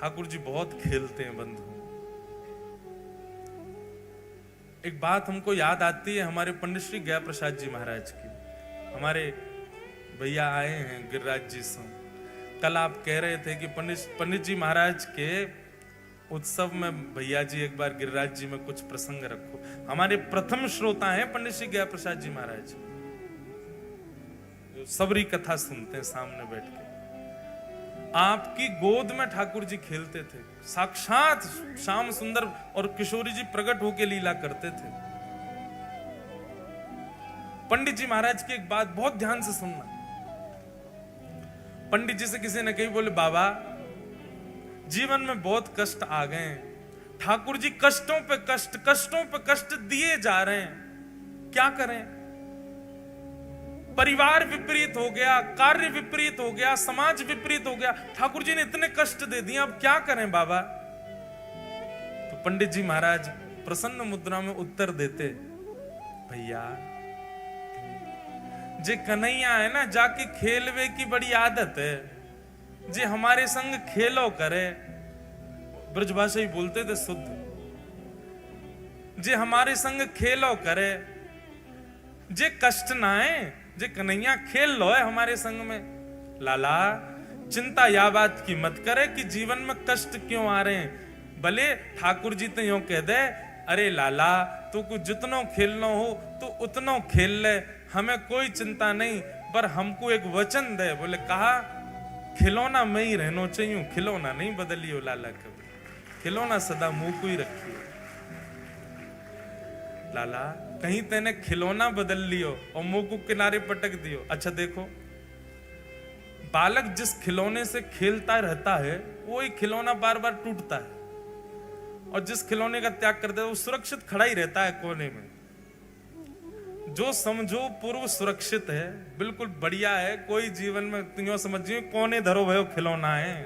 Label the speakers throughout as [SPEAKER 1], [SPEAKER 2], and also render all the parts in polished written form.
[SPEAKER 1] ठाकुर जी बहुत खेलते हैं बंधु। एक बात हमको याद आती है हमारे पंडित श्री गया प्रसाद जी महाराज की। हमारे भैया आए हैं गिरिराज जी से। कल आप कह रहे थे कि पंडित जी महाराज के उत्सव में भैया जी एक बार गिरिराज जी में कुछ प्रसंग रखो। हमारे प्रथम श्रोता हैं पंडित श्री गया प्रसाद जी महाराज, जो सबरी कथा सुनते हैं सामने बैठ के। आपकी गोद में ठाकुर जी खेलते थे, साक्षात श्याम सुंदर और किशोरी जी प्रकट होकर लीला करते थे। पंडित जी महाराज की एक बात बहुत ध्यान से सुनना। पंडित जी से किसी ने कही, बोले बाबा जीवन में बहुत कष्ट आ गए हैं, ठाकुर जी कष्टों पे कष्ट दिए जा रहे हैं, क्या करें? परिवार विपरीत हो गया, कार्य विपरीत हो गया, समाज विपरीत हो गया, ठाकुर जी ने इतने कष्ट दे दिए, अब क्या करें बाबा? तो पंडित जी महाराज प्रसन्न मुद्रा में उत्तर देते, भैया जे कन्हैया है ना, जाके खेलवे की बड़ी आदत है, जे हमारे संग खेलो करे। ब्रजभाषा ही बोलते थे शुद्ध। जे हमारे संग खेलो करे, जे कष्ट ना है, जे कन्हैया खेल लो है हमारे संग में। लाला चिंता या बात की मत करे कि जीवन में कष्ट क्यों आ रहे हैं। भले ठाकुर जी तो यूं कह दे, अरे लाला तू कुछ जितनो खेलना हो तो उतनो खेल ले, हमें कोई चिंता नहीं, पर हमको एक वचन दे। बोले कहा, खिलौना में ही रहना चाहिए, खिलौना नहीं बदलियो लाला कभी, खिलौना सदा मुंह को ही रखियो। लाला कहीं तेने खिलौना बदल लियो और मुंह को किनारे पटक दियो। अच्छा देखो, बालक जिस खिलौने से खेलता रहता है वो ही खिलौना बार बार टूटता है, और जिस खिलौने का त्याग करता है वो सुरक्षित खड़ा ही रहता है कोने में। जो समझो पूर्व सुरक्षित है, बिल्कुल बढ़िया है, कोई जीवन में तुम समझिए कोने धरो भयो खिलौना है।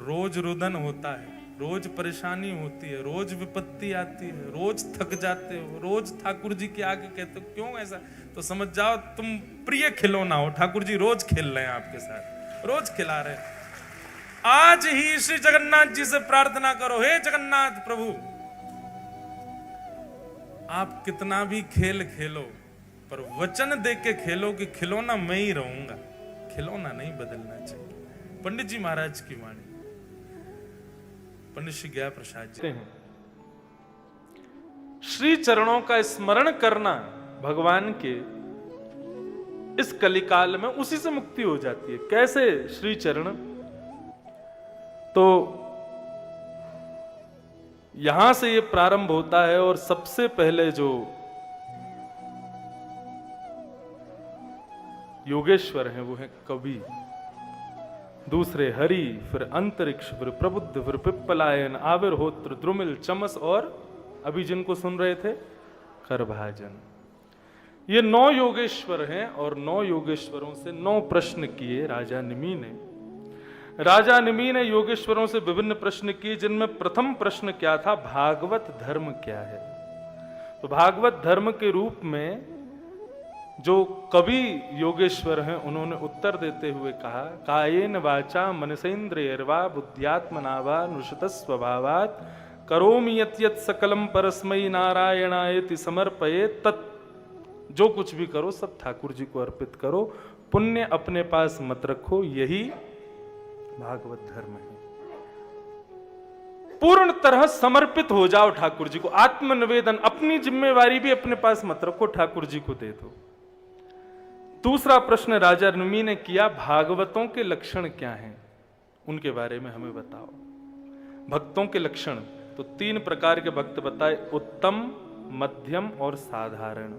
[SPEAKER 1] रोज रुदन होता है, रोज परेशानी होती है, रोज विपत्ति आती है, रोज थक जाते हो, रोज ठाकुर जी के आगे कहते हो क्यों ऐसा? तो समझ जाओ तुम प्रिय खिलौना हो, ठाकुर जी रोज खेल रहे हैं आपके साथ, रोज खिला रहे हैं। आज ही श्री जगन्नाथ जी से प्रार्थना करो, हे जगन्नाथ प्रभु, आप कितना भी खेल खेलो पर वचन दे के खेलो कि खिलौना मैं ही रहूंगा, खिलौना नहीं बदलना चाहिए। पंडित जी महाराज की वाणी, पंडित श्री गया प्रसाद जी हैं। श्री चरणों का स्मरण करना भगवान के इस कलिकाल में, उसी से मुक्ति हो जाती है। कैसे श्री चरण? तो यहां से ये प्रारंभ होता है, और सबसे पहले जो योगेश्वर हैं वो है कवि, दूसरे हरि, फिर अंतरिक्ष, फिर प्रबुद्ध, फिर पिप्पलायन, आविर्होत्र, द्रुमिल, चमस, और अभी जिनको सुन रहे थे करभाजन। ये 9 योगेश्वर हैं, और 9 योगेश्वरों से 9 प्रश्न किए राजा निमि ने। राजा निमि ने योगेश्वरों से विभिन्न प्रश्न किए, जिनमें प्रथम प्रश्न क्या था? भागवत धर्म क्या है? तो भागवत धर्म के रूप में जो कवि योगेश्वर हैं उन्होंने उत्तर देते हुए कहा, कायेन वाचा मनसेन्द्रियर्वा बुद्ध्यात्मना वा नुषित स्वभावात् करोमि यत् यत् सकलम परस्मै नारायणायति समर्पयेत् तत्। जो कुछ भी करो सब ठाकुर जी को अर्पित करो, पुण्य अपने पास मत रखो, यही भागवत धर्म है। पूर्ण तरह समर्पित हो जाओ ठाकुर जी को, आत्मनिवेदन, अपनी जिम्मेवारी भी अपने पास मत रखो, ठाकुर जी को दे दो। दूसरा प्रश्न राजा निमि ने किया, भागवतों के लक्षण क्या हैं, उनके बारे में हमें बताओ। भक्तों के लक्षण तो 3 प्रकार के भक्त बताए, उत्तम, मध्यम और साधारण।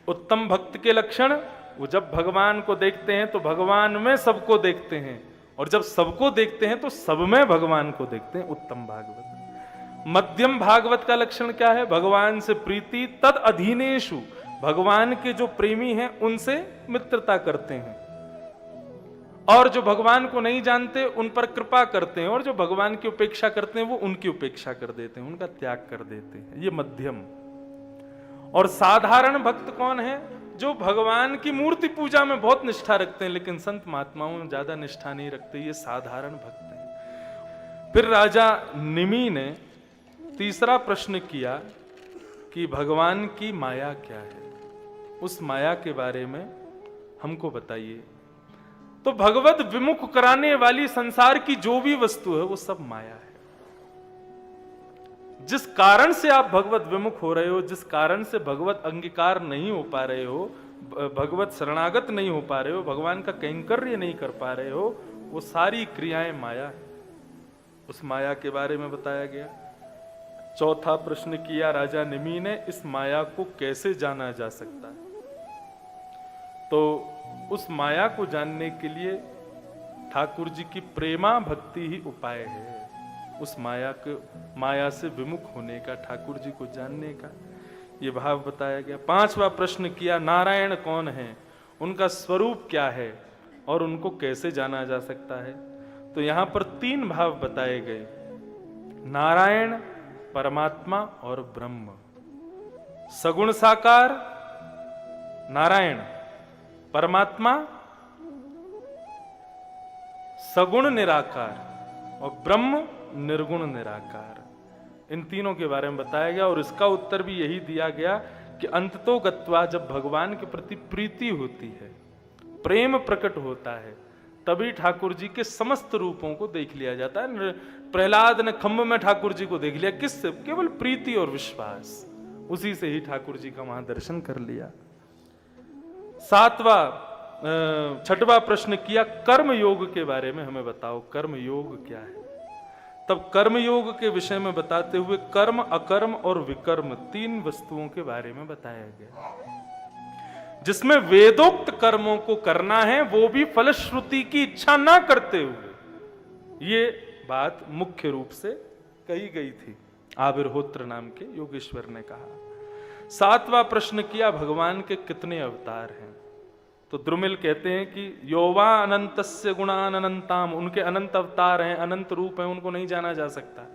[SPEAKER 1] उत्तम भक्त के लक्षण, वो जब भगवान को देखते हैं तो भगवान में सबको देखते हैं, और जब सबको देखते हैं तो सब में भगवान को देखते हैं, उत्तम भागवत। मध्यम भागवत का लक्षण क्या है? भगवान से प्रीति, तद अधीनेषु, भगवान के जो प्रेमी हैं उनसे मित्रता करते हैं, और जो भगवान को नहीं जानते उन पर कृपा करते हैं, और जो भगवान की उपेक्षा करते हैं वो उनकी उपेक्षा कर देते हैं, उनका त्याग कर देते हैं। ये मध्यम। और साधारण भक्त कौन है? जो भगवान की मूर्ति पूजा में बहुत निष्ठा रखते हैं लेकिन संत महात्माओं में ज्यादा निष्ठा नहीं रखते, ये साधारण भक्त हैं। फिर राजा निमि ने तीसरा प्रश्न किया कि भगवान की माया क्या है, उस माया के बारे में हमको बताइए। तो भगवत विमुख कराने वाली संसार की जो भी वस्तु है वो सब माया है। जिस कारण से आप भगवत विमुख हो रहे हो, जिस कारण से भगवत अंगीकार नहीं हो पा रहे हो, भगवत शरणागत नहीं हो पा रहे हो, भगवान का कैंकर्य नहीं कर पा रहे हो, वो सारी क्रियाएं माया है। उस माया के बारे में बताया गया। चौथा प्रश्न किया राजा निमि ने, इस माया को कैसे जाना जा सकता है। तो उस माया को जानने के लिए ठाकुर जी की प्रेमा भक्ति ही उपाय है। उस माया से विमुख होने का, ठाकुर जी को जानने का ये भाव बताया गया। पांचवा प्रश्न किया, नारायण कौन है, उनका स्वरूप क्या है और उनको कैसे जाना जा सकता है। तो यहां पर तीन भाव बताए गए, नारायण, परमात्मा और ब्रह्म। सगुण साकार नारायण, परमात्मा सगुण निराकार और ब्रह्म निर्गुण निराकार। इन तीनों के बारे में बताया गया और इसका उत्तर भी यही दिया गया कि अंततो गत्वा, जब भगवान के प्रति प्रीति होती है, प्रेम प्रकट होता है, तभी ठाकुर जी के समस्त रूपों को देख लिया जाता है। प्रहलाद ने खम्भ में ठाकुर जी को देख लिया, किससे? केवल प्रीति और विश्वास, उसी से ही ठाकुर जी का वहां दर्शन कर लिया। छठवां प्रश्न किया, कर्म योग के बारे में हमें बताओ, कर्म योग क्या है। तब कर्म योग के विषय में बताते हुए कर्म, अकर्म और विकर्म तीन वस्तुओं के बारे में बताया गया, जिसमें वेदोक्त कर्मों को करना है वो भी फलश्रुति की इच्छा ना करते हुए। ये बात मुख्य रूप से कही गई थी, आविर्होत्र नाम के योगेश्वर ने कहा। सातवां प्रश्न किया, भगवान के कितने अवतार हैं। तो द्रुमिल कहते हैं कि योवा अनंतस्य गुणान अनंताम, उनके अनंत अवतार हैं, अनंत रूप हैं, उनको नहीं जाना जा सकता।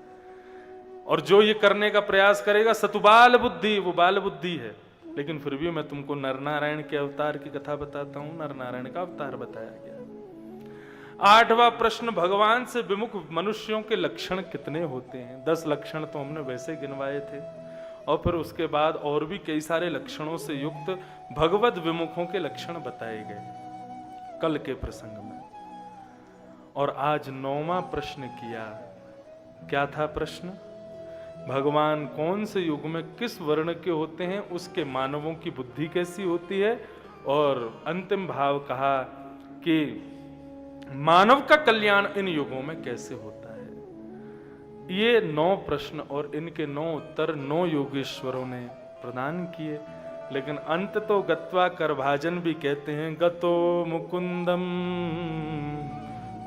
[SPEAKER 1] और जो ये करने का प्रयास करेगा सतुबाल बुद्धि, वो बाल बुद्धि है। लेकिन फिर भी मैं तुमको नर नारायण के अवतार की कथा बताता हूं। नर नारायण का अवतार बताया गया। आठवां प्रश्न, भगवान से विमुख मनुष्यों के लक्षण कितने होते हैं। 10 लक्षण तो हमने वैसे गिनवाए थे और फिर उसके बाद और भी कई सारे लक्षणों से युक्त भगवत विमुखों के लक्षण बताए गए कल के प्रसंग में। और आज 9वां प्रश्न किया। क्या था प्रश्न? भगवान कौन से युग में किस वर्ण के होते हैं, उसके मानवों की बुद्धि कैसी होती है। और अंतिम भाव कहा कि मानव का कल्याण इन युगों में कैसे होता है। ये 9 प्रश्न और इनके 9 उत्तर 9 योगेश्वरों ने प्रदान किए। लेकिन अंत तो गत्वा करभाजन भी कहते हैं, गतो मुकुंदम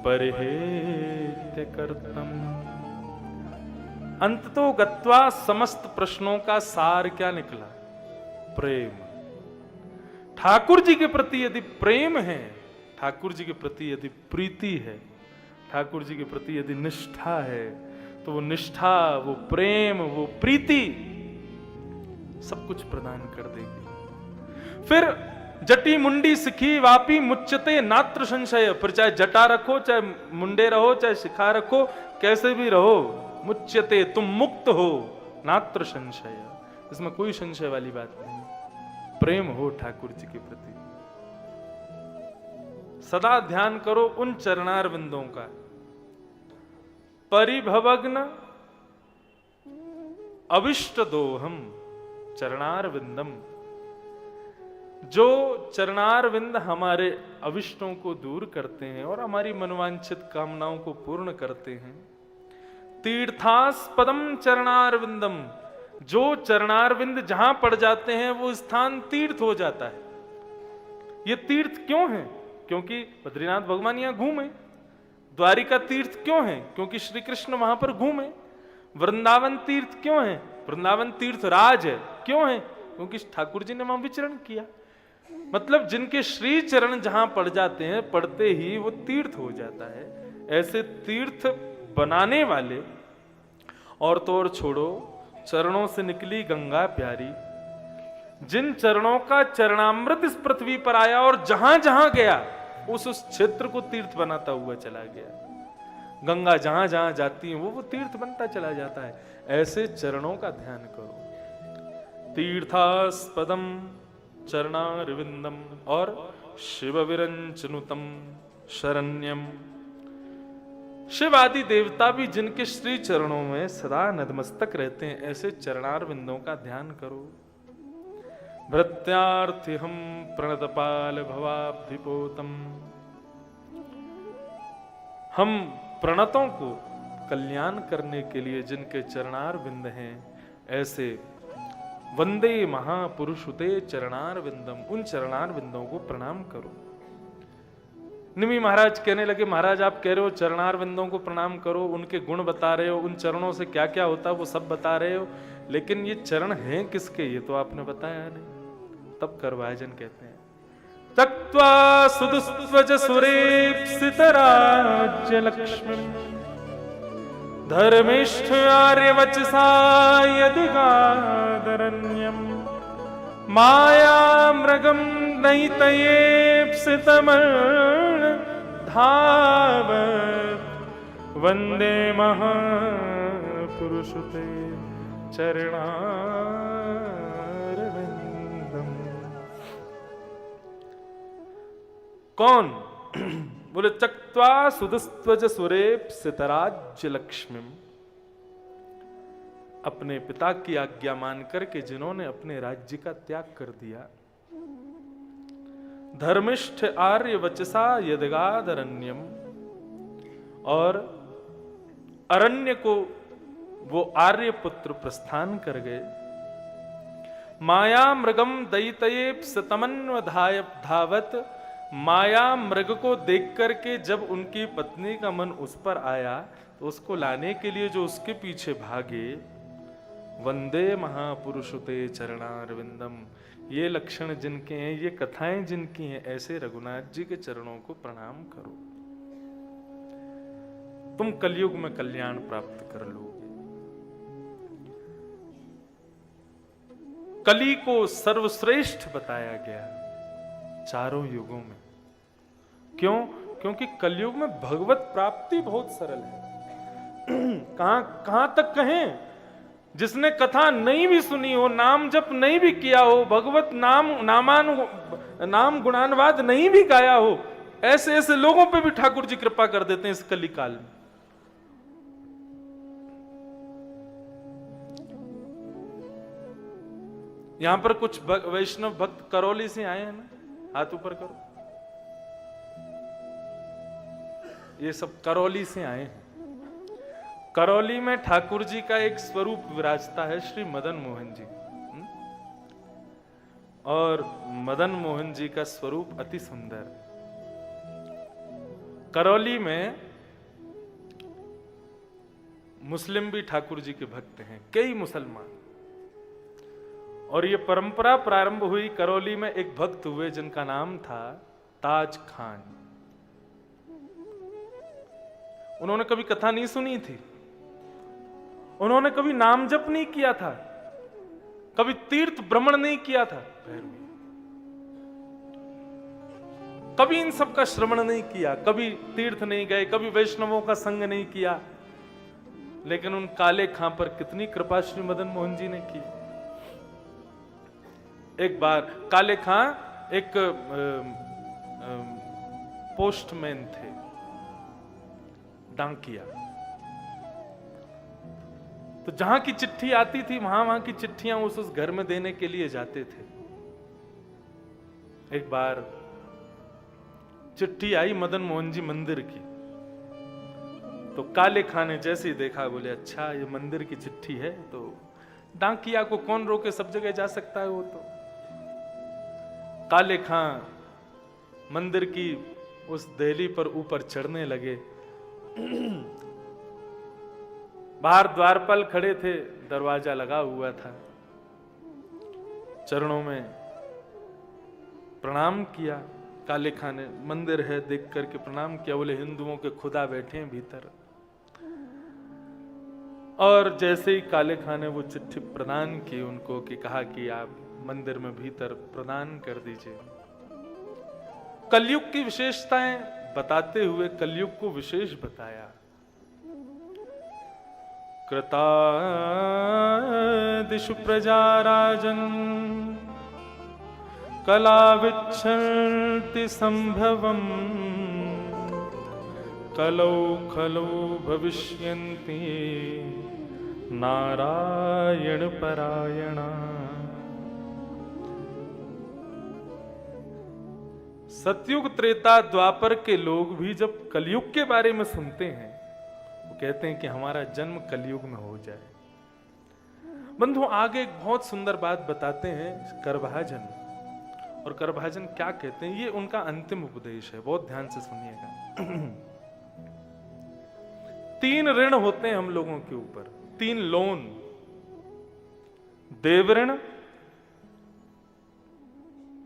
[SPEAKER 1] परिहेत्य कर्तम। अंत तो गत्वा समस्त प्रश्नों का सार क्या निकला? प्रेम। ठाकुर जी के प्रति यदि प्रेम है, ठाकुर जी के प्रति यदि प्रीति है, ठाकुर जी के प्रति यदि निष्ठा है, तो वो निष्ठा, वो प्रेम, वो प्रीति सब कुछ प्रदान कर देगी। फिर जटी मुंडी सिखी वापी मुच्यते नात्र संशय। फिर चाहे जटा रखो, चाहे मुंडे रहो, चाहे शिखा रखो, कैसे भी रहो, मुच्यते, तुम मुक्त हो, नात्र संशय, इसमें कोई संशय वाली बात नहीं। प्रेम हो ठाकुर जी के प्रति। सदा ध्यान करो उन चरणार बिंदों का। परिभवग्न अविष्ट दोहम चरणार विंदम। जो चरणार विंद हमारे अविष्टों को दूर करते हैं और हमारी मनवांछित कामनाओं को पूर्ण करते हैं। तीर्थास्पदम चरणार विंदम। जो चरणार विंद जहां पड़ जाते हैं वो स्थान तीर्थ हो जाता है। ये तीर्थ क्यों है? क्योंकि बद्रीनाथ भगवान यहां घूमे। द्वारिका तीर्थ क्यों है? क्योंकि श्री कृष्ण वहां पर घूमे। वृंदावन तीर्थ क्यों है? वृंदावन तीर्थ राज है। क्यों है? क्योंकि ठाकुर जी ने वहां विचरण किया। मतलब जिनके श्री चरण जहां पड़ जाते हैं, पड़ते ही वो तीर्थ हो जाता है। ऐसे तीर्थ बनाने वाले, और तो और छोड़ो, चरणों से निकली गंगा प्यारी, जिन चरणों का चरणामृत इस पृथ्वी पर आया और जहां जहां गया उस क्षेत्र को तीर्थ बनाता हुआ चला गया। गंगा जहां जहां जाती है वो तीर्थ बनता चला जाता है। ऐसे चरणों का ध्यान करो। तीर्थास्पदम चरणारविंदम और शिव विरंचनुतम शरण्यम। शिव आदि देवता भी जिनके श्री चरणों में सदा नतमस्तक रहते हैं, ऐसे चरणारविंदों का ध्यान करो। भृत्यार्थिहम प्रणतपाल भवाब्धिपोतम। हम प्रणतों को कल्याण करने के लिए जिनके चरणारविंद हैं, ऐसे वंदे महापुरुषुते चरणारविंदम, उन चरणारविंदों को प्रणाम करो। निमि महाराज कहने लगे, महाराज आप कह रहे हो चरणारविंदों को प्रणाम करो, उनके गुण बता रहे हो, उन चरणों से क्या क्या होता है वो सब बता रहे हो, लेकिन ये चरण हैं किसके, ये तो आपने बताया नहीं। तब करवायजन कहते हैं, तक्त्वा सुदुस्त्वज सुरेप्सित राज्य लक्ष्मी धर्मिष्ठ आर्यवचसा यदिगादरण्यम माया मृगम नैतयेप्सितमर्ण धावत वंदे महापुरुषुते चरणारविंदम। कौन? बोले चक्त्वा सुदस्त्वज सुरेप्सित राज्य लक्ष्मी, अपने पिता की आज्ञा मान करके जिन्होंने अपने राज्य का त्याग कर दिया। धर्मिष्ठ आर्य वचसा यदगादरण्यम, और अरण्य को वो आर्य पुत्र प्रस्थान कर गए। माया मृगम दैतयेप सतमन्वधाय धावत, माया मृग को देख करके जब उनकी पत्नी का मन उस पर आया तो उसको लाने के लिए जो उसके पीछे भागे। वंदे महापुरुषुते चरणारविंदम, ये लक्षण जिनके हैं, ये कथाएं जिनकी हैं, ऐसे रघुनाथ जी के चरणों को प्रणाम करो। तुम कलयुग में कल्याण प्राप्त कर लोगे। कली को सर्वश्रेष्ठ बताया गया चारों युगों में। क्यों? क्योंकि कलयुग में भगवत प्राप्ति बहुत सरल है। कहां तक कहें, जिसने कथा नहीं भी सुनी हो, नाम जप नहीं भी किया हो, भगवत नाम गुणानुवाद नहीं भी गाया हो, ऐसे ऐसे लोगों पे भी ठाकुर जी कृपा कर देते हैं इस कली काल में। यहां पर कुछ वैष्णव भक्त करौली से आए हैं ना, हाथ ऊपर करो। ये सब करौली से आए हैं। करौली में ठाकुर जी का एक स्वरूप विराजता है, श्री मदन मोहन जी। और मदन मोहन जी का स्वरूप अति सुंदर। करौली में मुस्लिम भी ठाकुर जी के भक्त हैं, कई मुसलमान। और ये परंपरा प्रारंभ हुई, करौली में एक भक्त हुए जिनका नाम था ताज खान। उन्होंने कभी कथा नहीं सुनी थी, उन्होंने कभी नाम जप नहीं किया था, कभी तीर्थ भ्रमण नहीं किया था, कभी इन सब का श्रवण नहीं किया, कभी तीर्थ नहीं गए, कभी वैष्णवों का संग नहीं किया। लेकिन उन काले खां पर कितनी कृपा श्री मदन मोहन जी ने की। एक बार काले खां एक पोस्टमैन थे, डाकिया। तो जहां की चिट्ठी आती थी वहां की चिट्ठियां उस घर में देने के लिए जाते थे। एक बार चिट्ठी आई मदन मोहन जी मंदिर की, तो काले खां ने जैसे ही देखा बोले अच्छा ये मंदिर की चिट्ठी है, तो डाकिया को कौन रोके, सब जगह जा सकता है वो। तो काले खां मंदिर की उस देहली पर ऊपर चढ़ने लगे। बाहर द्वारपाल खड़े थे, दरवाजा लगा हुआ था। चरणों में प्रणाम किया। काले खां ने मंदिर है देख करके प्रणाम किया। बोले हिंदुओं के खुदा बैठे हैं भीतर। और जैसे ही काले खां ने वो चिट्ठी प्रदान की उनको, कि कहा कि आप मंदिर में भीतर प्रदान कर दीजिए। कलयुग की विशेषताएं बताते हुए कलयुग को विशेष बताया। कृतादिषु प्रजा राजन् कला विच्छन्ति संभवम् कलौ खलौ भविष्यन्ति नारायण परायणा। सतयुग त्रेता द्वापर के लोग भी जब कलयुग के बारे में सुनते हैं वो कहते हैं कि हमारा जन्म कलयुग में हो जाए। बंधु आगे एक बहुत सुंदर बात बताते हैं करभाजन। और करभाजन क्या कहते हैं, ये उनका अंतिम उपदेश है, बहुत ध्यान से सुनिएगा। 3 ऋण होते हैं हम लोगों के ऊपर, 3 लोन, देव ऋण,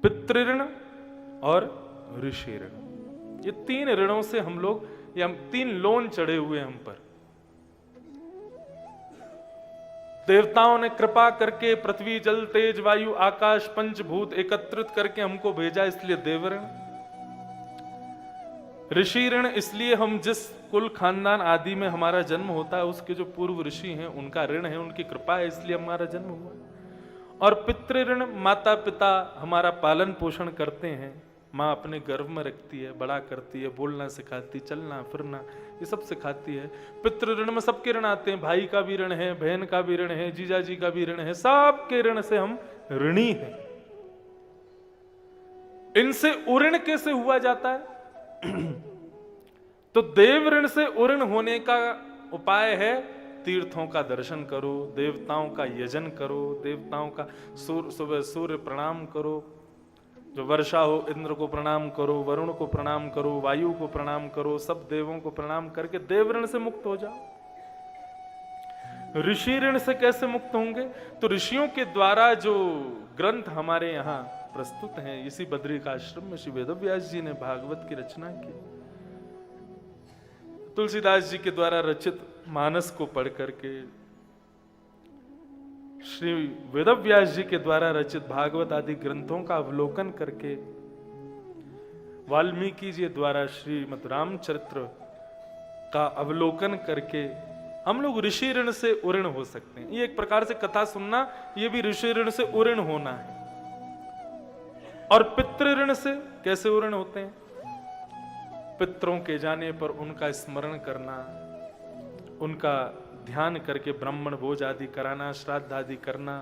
[SPEAKER 1] पितृ ऋण और ऋषि ऋण। ये 3 ऋणों से हम लोग, या 3 लोन चढ़े हुए हम पर। देवताओं ने कृपा करके पृथ्वी जल तेज वायु आकाश पंचभूत एकत्रित करके हमको भेजा, इसलिए देव ऋण। ऋषि ऋण इसलिए हम जिस कुल खानदान आदि में हमारा जन्म होता है उसके जो पूर्व ऋषि हैं उनका ऋण है, उनकी कृपा है, इसलिए हमारा जन्म हुआ। और पितृ ऋण, माता पिता हमारा पालन पोषण करते हैं, माँ अपने गर्भ में रखती है, बड़ा करती है, बोलना सिखाती, चलना फिरना ये सब सिखाती है। पितृ ऋण में सबके ऋण आते हैं, भाई का भी ऋण है, बहन का भी ऋण है, जीजा जी का भी ऋण है, सबके ऋण से हम ऋणी हैं। इनसे उऋण कैसे हुआ जाता है? तो देव ऋण से उऋण होने का उपाय है तीर्थों का दर्शन करो, देवताओं का यजन करो, देवताओं का सुबह सूर्य प्रणाम करो, जो वर्षा हो इंद्र को प्रणाम करो, वरुण को प्रणाम करो, वायु को प्रणाम करो, सब देवों को प्रणाम करके देव ऋण से मुक्त हो जाओ। ऋषि ऋण से कैसे मुक्त होंगे? तो ऋषियों के द्वारा जो ग्रंथ हमारे यहाँ प्रस्तुत हैं, इसी बद्रिकाश्रम में श्री वेदव्यास जी ने भागवत की रचना की। तुलसीदास जी के द्वारा रचित मानस को पढ़ करके, श्री वेदव्यास जी के द्वारा रचित भागवत आदि ग्रंथों का अवलोकन करके, वाल्मीकि जी द्वारा श्रीमद् रामचरित्र का अवलोकन करके हम लोग ऋषि ऋण से उऋण हो सकते हैं। ये एक प्रकार से कथा सुनना, ये भी ऋषि ऋण से उऋण होना है। और पितृ ऋण से कैसे उऋण होते हैं? पितरों के जाने पर उनका स्मरण करना, उनका ध्यान करके ब्राह्मण भोज आदि कराना, श्राद्ध आदि करना,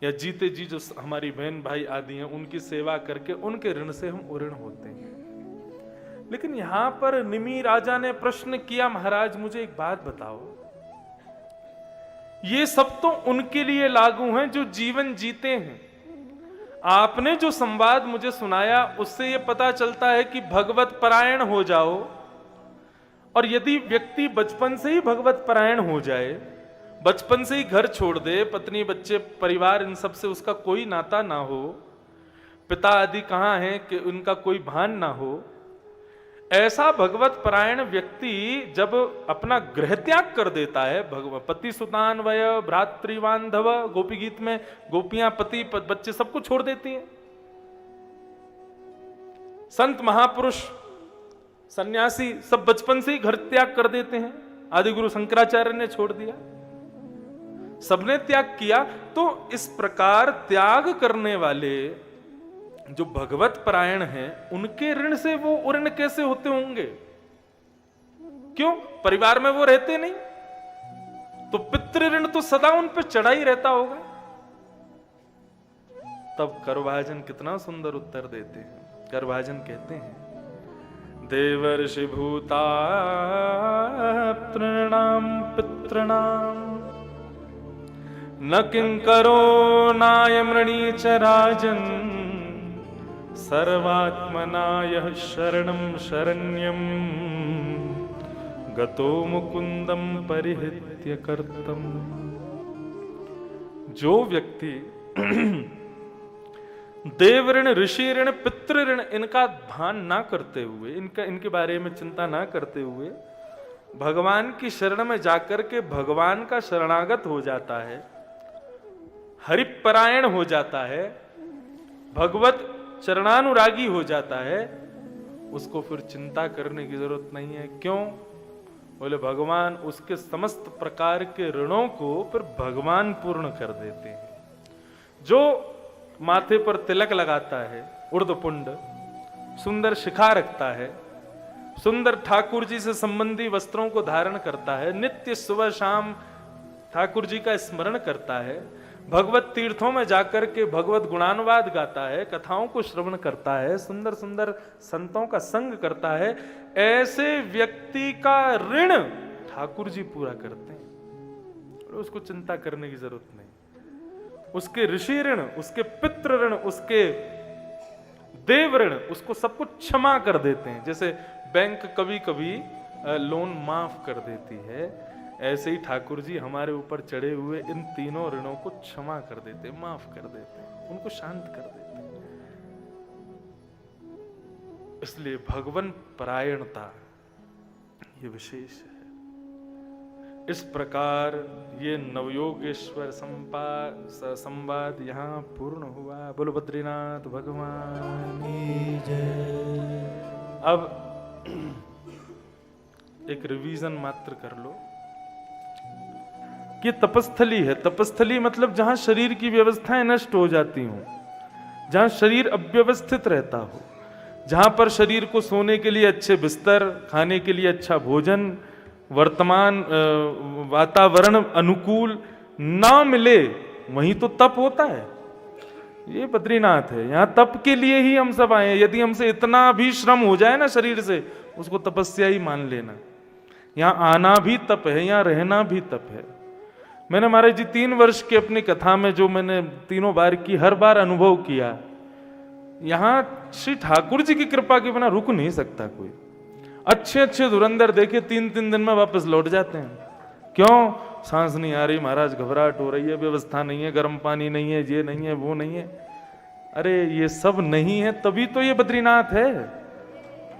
[SPEAKER 1] या जीते जी जो हमारी बहन भाई आदि हैं उनकी सेवा करके उनके ऋण से हम उऋण होते हैं। लेकिन यहां पर निमि राजा ने प्रश्न किया, महाराज मुझे एक बात बताओ, ये सब तो उनके लिए लागू हैं जो जीवन जीते हैं। आपने जो संवाद मुझे सुनाया उससे यह पता चलता है कि भगवत परायण हो जाओ, और यदि व्यक्ति बचपन से ही भगवत परायण हो जाए, बचपन से ही घर छोड़ दे, पत्नी बच्चे परिवार इन सब से उसका कोई नाता ना हो, पिता आदि कहाँ हैं कि उनका कोई भान ना हो, ऐसा भगवत परायण व्यक्ति जब अपना गृह त्याग कर देता है, पति सुतान वय भ्रातृवान्धव, गोपी गीत में गोपियां पति बच्चे सबको छोड़ देती हैं। संत महापुरुष सन्यासी सब बचपन से ही घर त्याग कर देते हैं। आदि गुरु शंकराचार्य ने छोड़ दिया, सबने त्याग किया। तो इस प्रकार त्याग करने वाले जो भगवत परायण हैं उनके ऋण से वो उऋण कैसे होते होंगे? क्यों? परिवार में वो रहते नहीं, तो पितृ ऋण तो सदा उन पर चढ़ा ही रहता होगा। तब करभाजन कितना सुंदर उत्तर देते हैं। करभाजन कहते हैं, देवर्षि भूता तृणाम पितृणाम न किंकरो नायमृणी च राजन् सर्वात्मना यः शरणं शरण्यं गतो मुकुंदम परिहृत्य कर्तम। जो व्यक्ति देव ऋण, ऋषि ऋण, पितृ ऋण इनका भान ना करते हुए, इनके बारे में चिंता ना करते हुए भगवान की शरण में जाकर के भगवान का शरणागत हो जाता है, हरिपरायण हो जाता है, भगवत चरणानुरागी हो जाता है, उसको फिर चिंता करने की जरूरत नहीं है। क्यों? बोले भगवान उसके समस्त प्रकार के ऋणों को फिर भगवान पूर्ण कर देते हैं। जो माथे पर तिलक लगाता है, उर्धपुंड, सुंदर शिखा रखता है, सुंदर ठाकुर जी से संबंधी वस्त्रों को धारण करता है, नित्य सुबह शाम ठाकुर जी का स्मरण करता है, भगवत तीर्थों में जाकर के भगवत गुणानुवाद गाता है, कथाओं को श्रवण करता है, सुंदर सुंदर संतों का संग करता है, ऐसे व्यक्ति का ऋण ठाकुर जी पूरा करते हैं। उसको चिंता करने की जरूरत नहीं। उसके ऋषि ऋण, उसके पितृ ऋण, उसके देव ऋण, उसको सब कुछ क्षमा कर देते हैं। जैसे बैंक कभी कभी लोन माफ कर देती है, ऐसे ही ठाकुर जी हमारे ऊपर चढ़े हुए इन तीनों ऋणों को क्षमा कर देते, माफ कर देते, उनको शांत कर देते। इसलिए भगवन परायणता ये विशेष है। इस प्रकार ये नवयोगेश्वर संवाद यहाँ पूर्ण हुआ। बोलो बद्रीनाथ भगवान की जय। अब एक रिवीजन मात्र कर लो कि तपस्थली है। तपस्थली मतलब जहां शरीर की व्यवस्थाएं नष्ट हो जाती हों, जहां शरीर अव्यवस्थित रहता हो, जहां पर शरीर को सोने के लिए अच्छे बिस्तर, खाने के लिए अच्छा भोजन, वर्तमान वातावरण अनुकूल ना मिले, वहीं तो तप होता है। ये बद्रीनाथ है, यहां तप के लिए ही हम सब आए हैं। यदि हमसे इतना भी श्रम हो जाए ना शरीर से, उसको तपस्या ही मान लेना। यहां आना भी तप है, यहां रहना भी तप है। मैंने महाराज जी 3 वर्ष की अपनी कथा में जो मैंने तीनों बार की, हर बार अनुभव किया, यहां श्री ठाकुर जी की कृपा के बिना रुक नहीं सकता कोई। अच्छे अच्छे धुरंधर देखे 3-3 दिन में वापस लौट जाते हैं। क्यों? सांस नहीं आ रही महाराज, घबराहट हो रही है, व्यवस्था नहीं है, गर्म पानी नहीं है, ये नहीं है, वो नहीं है। अरे ये सब नहीं है तभी तो ये बद्रीनाथ है।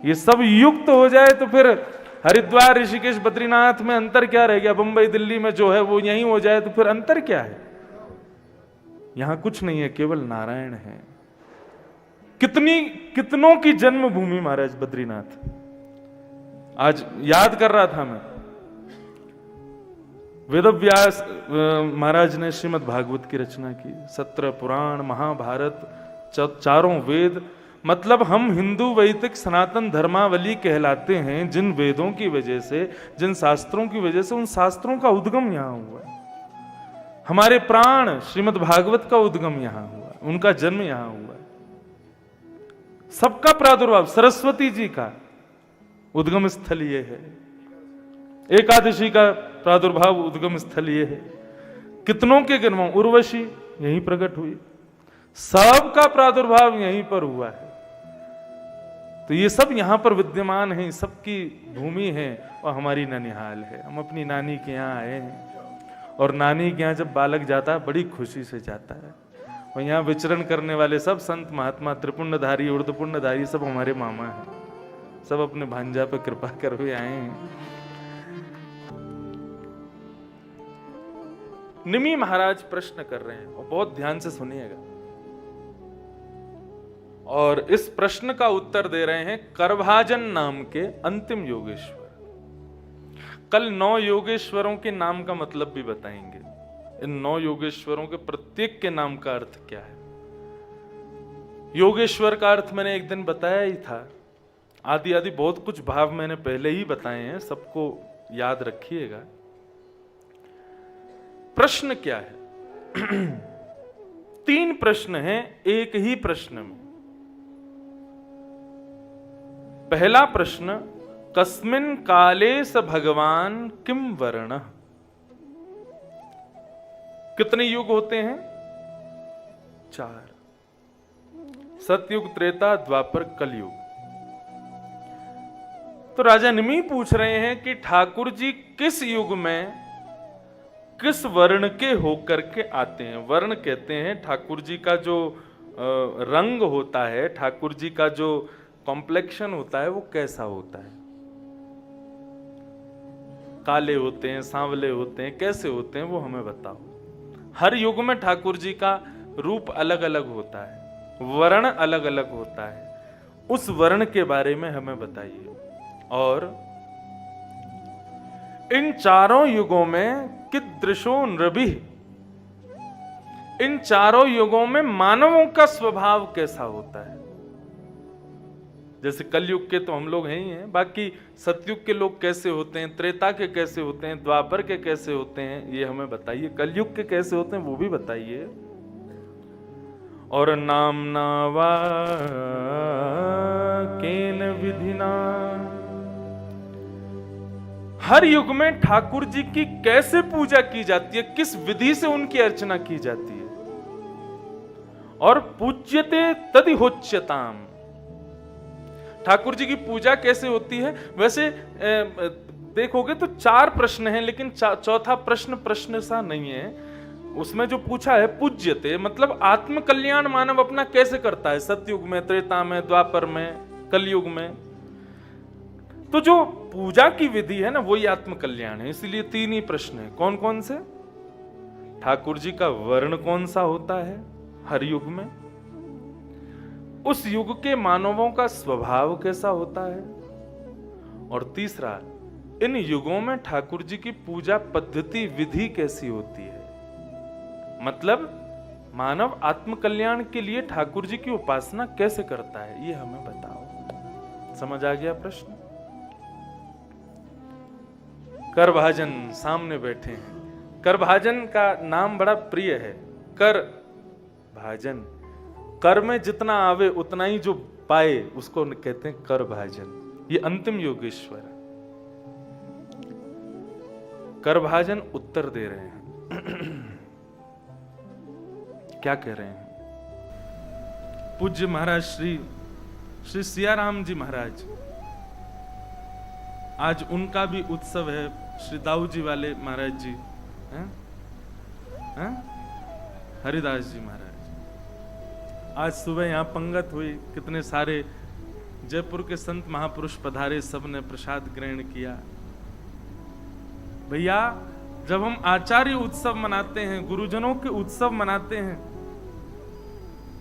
[SPEAKER 1] ये सब युक्त हो जाए तो फिर हरिद्वार, ऋषिकेश, बद्रीनाथ में अंतर क्या रह गया? बंबई, दिल्ली में जो है वो यहीं हो जाए तो फिर अंतर क्या है? यहां कुछ नहीं है, केवल नारायण है। कितनों की जन्मभूमि महाराज बद्रीनाथ। आज याद कर रहा था मैं, वेदव्यास महाराज ने श्रीमद् भागवत की रचना की, 17 पुराण, महाभारत, चारों वेद। मतलब हम हिंदू वैदिक सनातन धर्मावली कहलाते हैं जिन वेदों की वजह से, जिन शास्त्रों की वजह से, उन शास्त्रों का उद्गम यहां हुआ। हमारे प्राण श्रीमद् भागवत का उद्गम यहां हुआ, उनका जन्म यहां हुआ। सबका प्रादुर्भाव, सरस्वती जी का उद्गम स्थल ये है, एकादशी का प्रादुर्भाव उद्गम स्थल ये है, कितनों के जन्मों, उर्वशी यहीं प्रकट हुई, सबका प्रादुर्भाव यहीं पर हुआ है। तो ये सब यहां पर विद्यमान है, सबकी भूमि है और हमारी ननिहाल है। हम अपनी नानी के यहाँ आए हैं और नानी के यहाँ जब बालक जाता है बड़ी खुशी से जाता है। और यहाँ विचरण करने वाले सब संत महात्मा, त्रिपुंडधारी, ऊर्ध्वपुंडधारी, सब हमारे मामा हैं। सब अपने भांजा पर कृपा कर हुए आए हैं। निमि महाराज प्रश्न कर रहे हैं और बहुत ध्यान से सुनिएगा। और इस प्रश्न का उत्तर दे रहे हैं करभाजन नाम के अंतिम योगेश्वर। कल 9 योगेश्वरों के नाम का मतलब भी बताएंगे। इन 9 योगेश्वरों के प्रत्येक के नाम का अर्थ क्या है। योगेश्वर का अर्थ मैंने एक दिन बताया ही था। आदि आदि बहुत कुछ भाव मैंने पहले ही बताए हैं, सबको याद रखिएगा। प्रश्न क्या है? 3 प्रश्न हैं एक ही प्रश्न में। पहला प्रश्न, कस्मिन् काले स भगवान किम वर्णः। कितने युग होते हैं? 4, सतयुग, त्रेता, द्वापर, कलयुग। तो राजा निमि पूछ रहे हैं कि ठाकुर जी किस युग में किस वर्ण के होकर के आते हैं। वर्ण कहते हैं ठाकुर जी का जो रंग होता है, ठाकुर जी का जो कॉम्प्लेक्शन होता है वो कैसा होता है। काले होते हैं, सांवले होते हैं, कैसे होते हैं वो हमें बताओ। हर युग में ठाकुर जी का रूप अलग अलग होता है, वर्ण अलग अलग होता है, उस वर्ण के बारे में हमें बताइए। और इन चारों युगों में कीदृशो नृभिः, इन चारों युगों में मानवों का स्वभाव कैसा होता है। जैसे कलयुग के तो हम लोग हैं ही हैं, बाकी सतयुग के लोग कैसे होते हैं, त्रेता के कैसे होते हैं, द्वापर के कैसे होते हैं, ये हमें बताइए। कलयुग के कैसे होते हैं वो भी बताइए। और नामना वा केन विधिना, हर युग में ठाकुर जी की कैसे पूजा की जाती है, किस विधि से उनकी अर्चना की जाती है। और पूज्यते तदिहोच्यताम, ठाकुर जी की पूजा कैसे होती है। वैसे देखोगे तो 4 प्रश्न हैं, लेकिन चौथा प्रश्न सा नहीं है। उसमें जो पूछा है पूज्यते, मतलब आत्म कल्याण मानव अपना कैसे करता है, सतयुग में, त्रेता में, द्वापर में, कलयुग में। तो जो पूजा की विधि है ना, वही आत्म कल्याण है। इसलिए 3 ही प्रश्न है। कौन कौन से? ठाकुर जी का वर्ण कौन सा होता है हर युग में, उस युग के मानवों का स्वभाव कैसा होता है, और तीसरा, इन युगों में ठाकुर जी की पूजा पद्धति विधि कैसी होती है। मतलब मानव आत्म कल्याण के लिए ठाकुर जी की उपासना कैसे करता है, ये हमें बताओ। समझ आ गया प्रश्न? करभाजन सामने बैठे हैं। करभाजन का नाम बड़ा प्रिय है, कर भाजन। कर में जितना आवे उतना ही जो पाए उसको कहते हैं कर भाजन। ये अंतिम योगेश्वर है। कर भाजन उत्तर दे रहे हैं। क्या कह रहे हैं? पूज्य महाराज श्री सियाराम जी महाराज, आज उनका भी उत्सव है। श्री दाऊ जी वाले महाराज जी हैं? हरिदास जी महाराज, आज सुबह यहाँ पंगत हुई, कितने सारे जयपुर के संत महापुरुष पधारे, सबने प्रसाद ग्रहण किया। भैया, जब हम आचार्य उत्सव मनाते हैं, गुरुजनों के उत्सव मनाते हैं,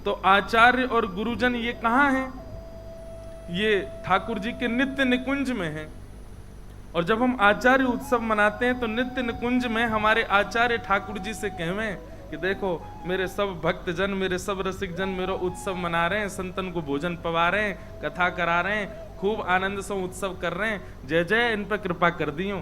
[SPEAKER 1] तो आचार्य और गुरुजन ये कहाँ हैं? ये ठाकुर जी के नित्य निकुंज में हैं। और जब हम आचार्य उत्सव मनाते हैं तो नित्य निकुंज में हमारे आचार्य ठाकुर जी से कहवें कि देखो मेरे सब भक्तजन, मेरे सब रसिक जन मेरा उत्सव मना रहे हैं, संतन को भोजन पवा रहे हैं, कथा करा रहे हैं, खूब आनंद से उत्सव कर रहे हैं, जय जय इन पर कृपा कर दियो।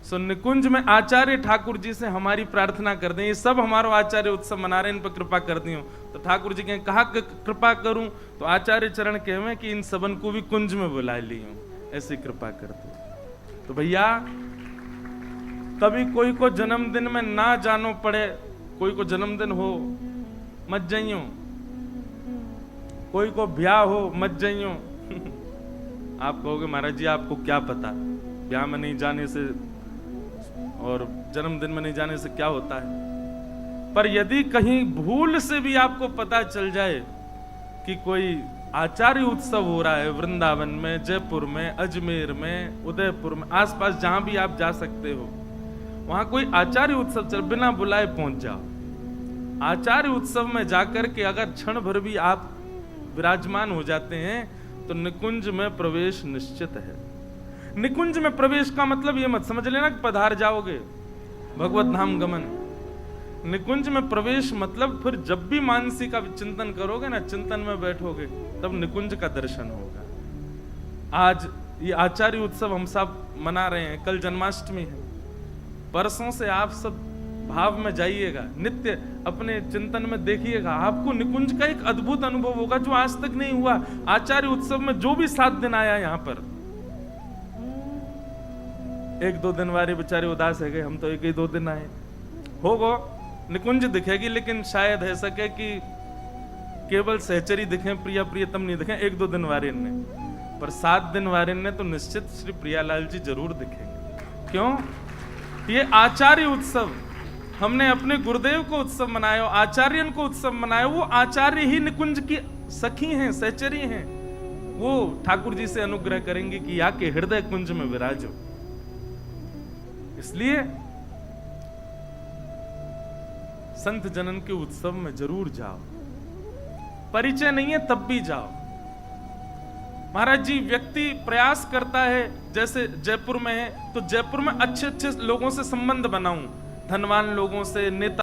[SPEAKER 1] सो निकुंज में आचार्य ठाकुर जी से हमारी प्रार्थना कर दें, ये सब हमारा आचार्य उत्सव मना रहे हैं, इन पर कृपा कर दियो। तो ठाकुर जी कहें कहा कृपा करूं, तो आचार्य चरण कहवें कि इन सबन को भी कुंज में बुला लियो, ऐसी कृपा कर दो। तो भैया, कभी कोई को जन्मदिन में ना जानो पड़े, कोई को जन्मदिन हो मत जाइयो, कोई को ब्याह हो मत जाइयो। आप कहोगे महाराज जी आपको क्या पता, ब्याह में नहीं जाने से और जन्मदिन में नहीं जाने से क्या होता है। पर यदि कहीं भूल से भी आपको पता चल जाए कि कोई आचार्य उत्सव हो रहा है वृंदावन में, जयपुर में, अजमेर में, उदयपुर में, आसपास जहां भी आप जा सकते हो, वहां कोई आचार्य उत्सव चल, बिना बुलाए पहुंच जाओ। आचार्य उत्सव में जाकर के अगर क्षण भर भी आप विराजमान हो जाते हैं तो निकुंज में प्रवेश निश्चित है। निकुंज में प्रवेश का मतलब ये मत समझ लेना कि पधार जाओगे भगवत धाम गमन। निकुंज में प्रवेश मतलब फिर जब भी मानसी का चिंतन करोगे ना, चिंतन में बैठोगे, तब निकुंज का दर्शन होगा। आज ये आचार्य उत्सव हम सब मना रहे हैं, कल जन्माष्टमी है, परसों से आप सब भाव में जाइएगा, नित्य अपने चिंतन में देखिएगा, आपको निकुंज का एक अद्भुत अनुभव होगा जो आज तक नहीं हुआ। आचार्य उत्सव में जो भी 7 दिन आया यहाँ पर, 1-2 दिन वाले बेचारे उदास है गए, हम तो 1-2 दिन आए, होगो निकुंज दिखेगी, लेकिन शायद है सके कि केवल सहचरी दिखे, प्रिया प्रियतम नहीं दिखे 1-2 दिन वारिन ने, पर 7 दिन वारिन ने तो निश्चित श्री प्रियालाल जी जरूर दिखेंगे। क्यों? ये आचार्य उत्सव, हमने अपने गुरुदेव को उत्सव मनाया, आचार्यन को उत्सव मनाया, वो आचार्य ही निकुंज की सखी हैं, सहचरी हैं, वो ठाकुर जी से अनुग्रह करेंगे कि आके हृदय कुंज में विराजो। इसलिए संत जनन के उत्सव में जरूर जाओ। परिचय नहीं है तब भी जाओ। महाराज जी, व्यक्ति प्रयास करता है, जैसे जयपुर में है तो जयपुर में अच्छे अच्छे लोगों से संबंध बनाऊं, धनवान लोगों से, नेता